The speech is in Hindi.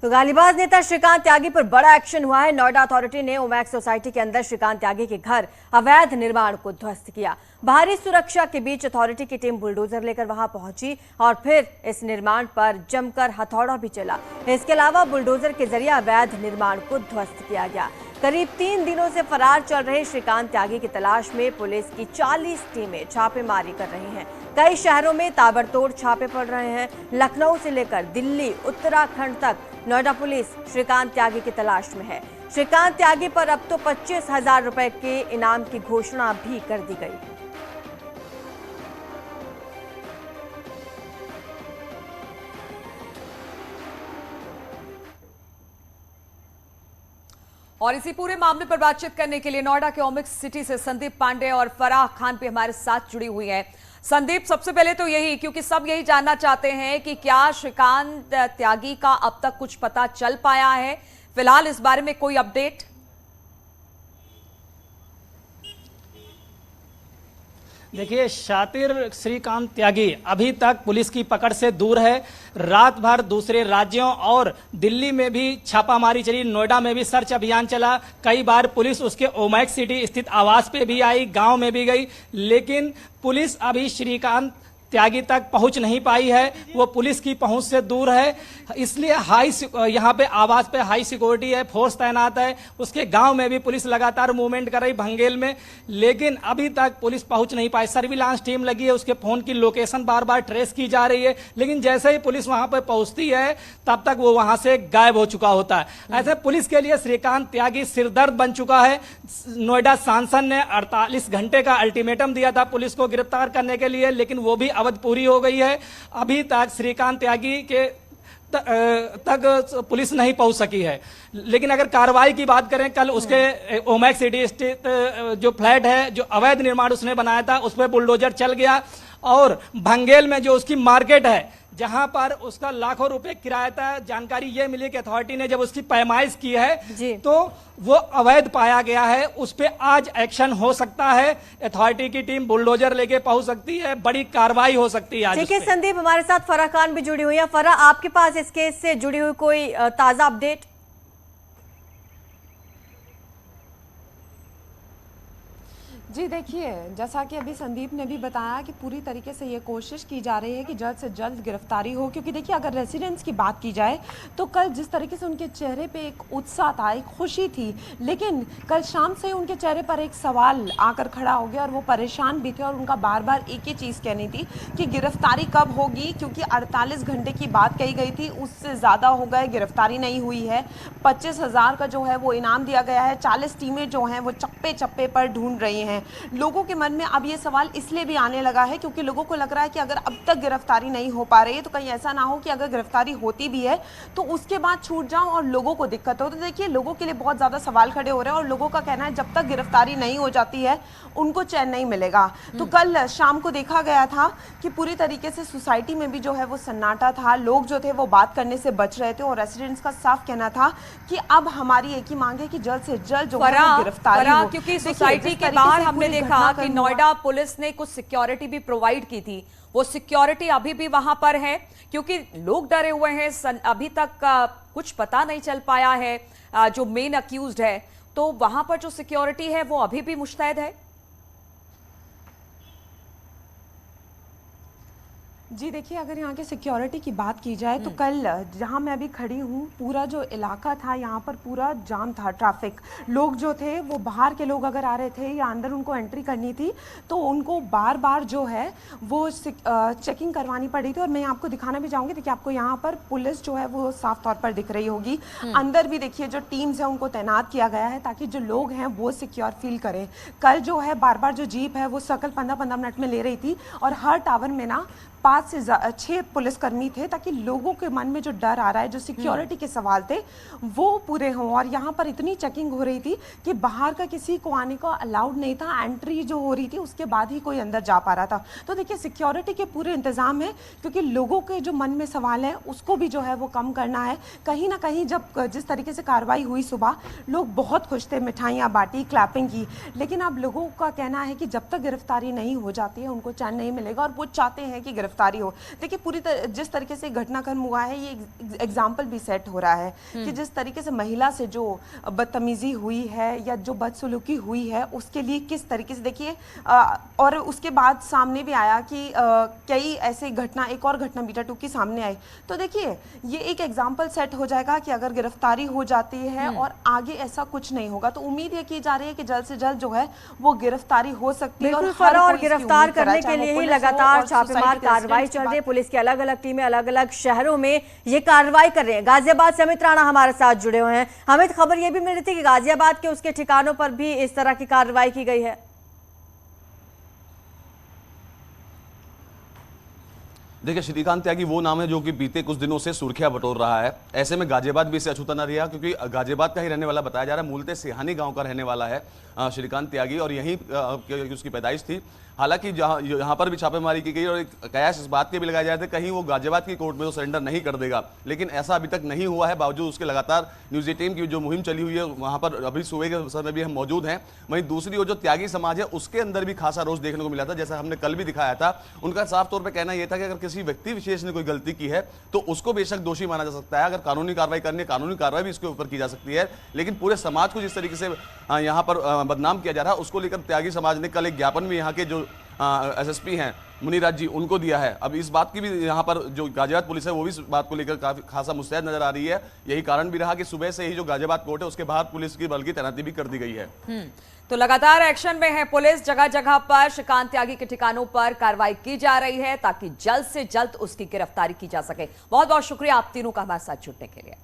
तो गालीबाज नेता श्रीकांत त्यागी पर बड़ा एक्शन हुआ है। नोएडा अथॉरिटी ने ओमैक्स सोसाइटी के अंदर श्रीकांत त्यागी के घर अवैध निर्माण को ध्वस्त किया। भारी सुरक्षा के बीच अथॉरिटी की टीम बुलडोजर लेकर वहां पहुंची और फिर इस निर्माण पर जमकर हथौड़ा भी चला। इसके अलावा बुलडोजर के जरिए अवैध निर्माण को ध्वस्त किया गया। करीब 3 दिनों से फरार चल रहे श्रीकांत त्यागी की तलाश में पुलिस की 40 टीमें छापेमारी कर रही हैं। कई शहरों में ताबड़तोड़ छापे पड़ रहे हैं। लखनऊ से लेकर दिल्ली, उत्तराखंड तक नोएडा पुलिस श्रीकांत त्यागी की तलाश में है। श्रीकांत त्यागी पर अब तो 25,000 रुपए के इनाम की घोषणा भी कर दी गई। और इसी पूरे मामले पर बातचीत करने के लिए नोएडा के ओमिक्स सिटी से संदीप पांडे और फराह खान भी हमारे साथ जुड़ी हुई हैं। संदीप, सबसे पहले तो यही, क्योंकि सब यही जानना चाहते हैं कि क्या श्रीकांत त्यागी का अब तक कुछ पता चल पाया है? फिलहाल इस बारे में कोई अपडेट? देखिए, शातिर श्रीकांत त्यागी अभी तक पुलिस की पकड़ से दूर है। रात भर दूसरे राज्यों और दिल्ली में भी छापामारी चली, नोएडा में भी सर्च अभियान चला। कई बार पुलिस उसके ओमैक्स सिटी स्थित आवास पे भी आई, गांव में भी गई, लेकिन पुलिस अभी श्रीकांत त्यागी तक पहुंच नहीं पाई है। वो पुलिस की पहुंच से दूर है, इसलिए यहाँ पे आवास पे हाई सिक्योरिटी है, फोर्स तैनात है। उसके गांव में भी पुलिस लगातार मूवमेंट कर रही, भंगेल में, लेकिन अभी तक पुलिस पहुंच नहीं पाई। सर्विलांस टीम लगी है, उसके फोन की लोकेशन बार बार ट्रेस की जा रही है, लेकिन जैसे ही पुलिस वहां पर पहुंचती है तब तक वो वहां से गायब हो चुका होता है। ऐसे पुलिस के लिए श्रीकांत त्यागी सिरदर्द बन चुका है। नोएडा सांसद ने 48 घंटे का अल्टीमेटम दिया था पुलिस को गिरफ्तार करने के लिए, लेकिन वो भी अवधि पूरी हो गई है। अभी तक श्रीकांत त्यागी के तक पुलिस नहीं पहुंच सकी है। लेकिन अगर कार्रवाई की बात करें, कल उसके ओमैक्स सिटी स्थित जो फ्लैट है, जो अवैध निर्माण उसने बनाया था, उस पर बुलडोजर चल गया और भंगेल में जो उसकी मार्केट है, जहां पर उसका लाखों रुपए किराया था, जानकारी ये मिली कि अथॉरिटी ने जब उसकी पैमाइश की है तो वो अवैध पाया गया है। उस पे आज एक्शन हो सकता है, अथॉरिटी की टीम बुलडोजर लेके पहुंच सकती है, बड़ी कार्रवाई हो सकती है आज। ठीक है संदीप, हमारे साथ फराह खान भी जुड़ी हुई है। फराह, आपके पास इस केस से जुड़ी हुई कोई ताजा अपडेट? जी देखिए, जैसा कि अभी संदीप ने भी बताया कि पूरी तरीके से ये कोशिश की जा रही है कि जल्द से जल्द गिरफ्तारी हो, क्योंकि देखिए अगर रेसिडेंट्स की बात की जाए तो कल जिस तरीके से उनके चेहरे पे एक उत्साह था, एक खुशी थी, लेकिन कल शाम से उनके चेहरे पर एक सवाल आकर खड़ा हो गया और वो परेशान भी थे और उनका बार बार एक ही चीज़ कहनी थी कि गिरफ्तारी कब होगी, क्योंकि 48 घंटे की बात कही गई थी, उससे ज़्यादा हो गए, गिरफ्तारी नहीं हुई है। 25,000 का जो है वो इनाम दिया गया है। 40 टीमें जो हैं वो चप्पे चप्पे पर ढूंढ रही हैं। लोगों के मन में अब ये सवाल इसलिए भी आने लगा है क्योंकि लोगों को लग रहा है कि अगर अब तक गिरफ्तारी नहीं हो पा रही है तो कहीं ऐसा ना हो कि अगर गिरफ्तारी होती भी है तो उसके बाद छूट जाओ और लोगों को दिक्कत हो। तो देखिए, लोगों के लिए बहुत ज़्यादा सवाल खड़े हो रहे हैं और लोगों का कहना है जब तक गिरफ्तारी नहीं हो जाती है उनको चैन नहीं मिलेगा। तो कल शाम को देखा गया था कि पूरी तरीके से सोसाइटी में भी जो है वो सन्नाटा था, लोग जो थे वो बात करने से बच रहे थे और रेसिडेंट्स का साफ कहना था कि अब हमारी एक ही मांग है कि जल्द से जल्द जो है गिरफ्तारी हो। क्योंकि सोसाइटी के बाहर हमने देखा कि नोएडा पुलिस ने कुछ सिक्योरिटी भी प्रोवाइड की थी, वो सिक्योरिटी अभी भी वहां पर है क्योंकि लोग डरे हुए हैं। अभी तक कुछ पता नहीं चल पाया है जो मेन अक्यूज्ड है, तो वहां पर जो सिक्योरिटी है वो अभी भी मुस्तैद है। जी देखिए, अगर यहाँ के सिक्योरिटी की बात की जाए तो कल जहाँ मैं अभी खड़ी हूँ, पूरा जो इलाका था यहाँ पर पूरा जाम था, ट्रैफिक। लोग जो थे वो बाहर के लोग अगर आ रहे थे या अंदर उनको एंट्री करनी थी तो उनको बार बार जो है वो चेकिंग करवानी पड़ी थी। और मैं आपको दिखाना भी चाहूँगी, देखिए आपको यहाँ पर पुलिस जो है वो साफ तौर पर दिख रही होगी। अंदर भी देखिए जो टीम्स है उनको तैनात किया गया है ताकि जो लोग हैं वो सिक्योर फील करें। कल जो है बार बार जो जीप है वो सर्कल 15-15 मिनट में ले रही थी और हर टावर में ना 5 से 6 पुलिसकर्मी थे ताकि लोगों के मन में जो डर आ रहा है, जो सिक्योरिटी के सवाल थे वो पूरे हों। और यहाँ पर इतनी चेकिंग हो रही थी कि बाहर का किसी को आने को अलाउड नहीं था, एंट्री जो हो रही थी उसके बाद ही कोई अंदर जा पा रहा था। तो देखिए, सिक्योरिटी के पूरे इंतजाम है क्योंकि लोगों के जो मन में सवाल है उसको भी जो है वो कम करना है। कहीं ना कहीं जब जिस तरीके से कार्रवाई हुई सुबह, लोग बहुत खुश थे, मिठाइयाँ बांटी, क्लैपिंग की, लेकिन अब लोगों का कहना है कि जब तक गिरफ्तारी नहीं हो जाती है उनको चैन नहीं मिलेगा और वो चाहते हैं कि गिरफ्तारी गिरफ्तारी हो। देखिए जिस तरीके से घटनाक्रम हुआ है, ये एग्जाम्पल भी सेट हो रहा है कि जिस तरीके से महिला से जो बदतमीजी हुई है या जो बदसलूकी हुई है, उसके लिए किस तरीके से देखिए और उसके बाद सामने भी आया कि कई ऐसे एक और घटना बीटा 2 की सामने आई। तो देखिए ये एक एग्जाम्पल सेट हो जाएगा कि अगर गिरफ्तारी हो जाती है और आगे ऐसा कुछ नहीं होगा, तो उम्मीद ये की जा रही है कि जल्द से जल्द जो है वो गिरफ्तारी हो सकती है। और गिरफ्तार करने के लिए ही लगातार छापेमार कार्रवाई चल रही है। पुलिस की अलग अलग टीमें अलग अलग शहरों में ये कार्रवाई कर रही है। गाजियाबाद से अमित राणा हमारे साथ जुड़े हुए हैं। अमित, खबर ये भी मिल रही थी कि गाजियाबाद के उसके ठिकानों पर भी इस तरह की कार्रवाई की गई है। देखिए, श्रीकांत त्यागी वो नाम है जो कि बीते कुछ दिनों से सुर्खियां बटोर रहा है। ऐसे में गाजियाबाद भी इसे अछूता न रहा, क्योंकि गाजियाबाद का ही रहने वाला बताया जा रहा है। मूलतः सिहानी गांव का रहने वाला है श्रीकांत त्यागी और यहीं उसकी पैदाइश थी। हालांकि यहाँ पर भी छापेमारी की गई और एक कयास इस बात के भी लगाए जाए थे कहीं वो गाजियाबाद की कोर्ट में तो सरेंडर नहीं कर देगा, लेकिन ऐसा अभी तक नहीं हुआ है। बावजूद उसके लगातार न्यूज 18 की जो मुहिम चली हुई है, वहां पर अभी सुबह के समय भी हम मौजूद हैं। वहीं दूसरी ओर जो त्यागी समाज है उसके अंदर भी खासा रोष देखने को मिला था। जैसा हमने कल भी दिखाया था, उनका साफ तौर पर कहना यह था कि अगर किसी व्यक्ति विशेष ने कोई गलती की है तो उसको बेशक दोषी माना जा सकता है। अगर कानूनी कार्रवाई करनी है, कानूनी कार्रवाई भी इसके ऊपर की जा सकती है, लेकिन पूरे समाज को जिस तरीके से यहाँ पर बदनाम किया जा रहा है, उसको लेकर त्यागी समाज ने कल एक ज्ञापन भी यहाँ के जो एसएसपी हैं मुनीराज जी उनको दिया है। अब इस बात की भी यहाँ पर जो गाजियाबाद पुलिस है वो भी इस बात को लेकर काफी खासा मुस्तैद नजर आ रही है। यही कारण भी रहा कि सुबह से ही जो गाजियाबाद कोर्ट है उसके बाहर पुलिस की बल की तैनाती भी कर दी गई है। तो लगातार एक्शन में है पुलिस। जगह जगह पर श्रीकांत त्यागी के ठिकानों पर कार्रवाई की जा रही है ताकि जल्द से जल्द उसकी गिरफ्तारी की जा सके। बहुत बहुत शुक्रिया आप तीनों का हमारे साथ जुड़ने के लिए।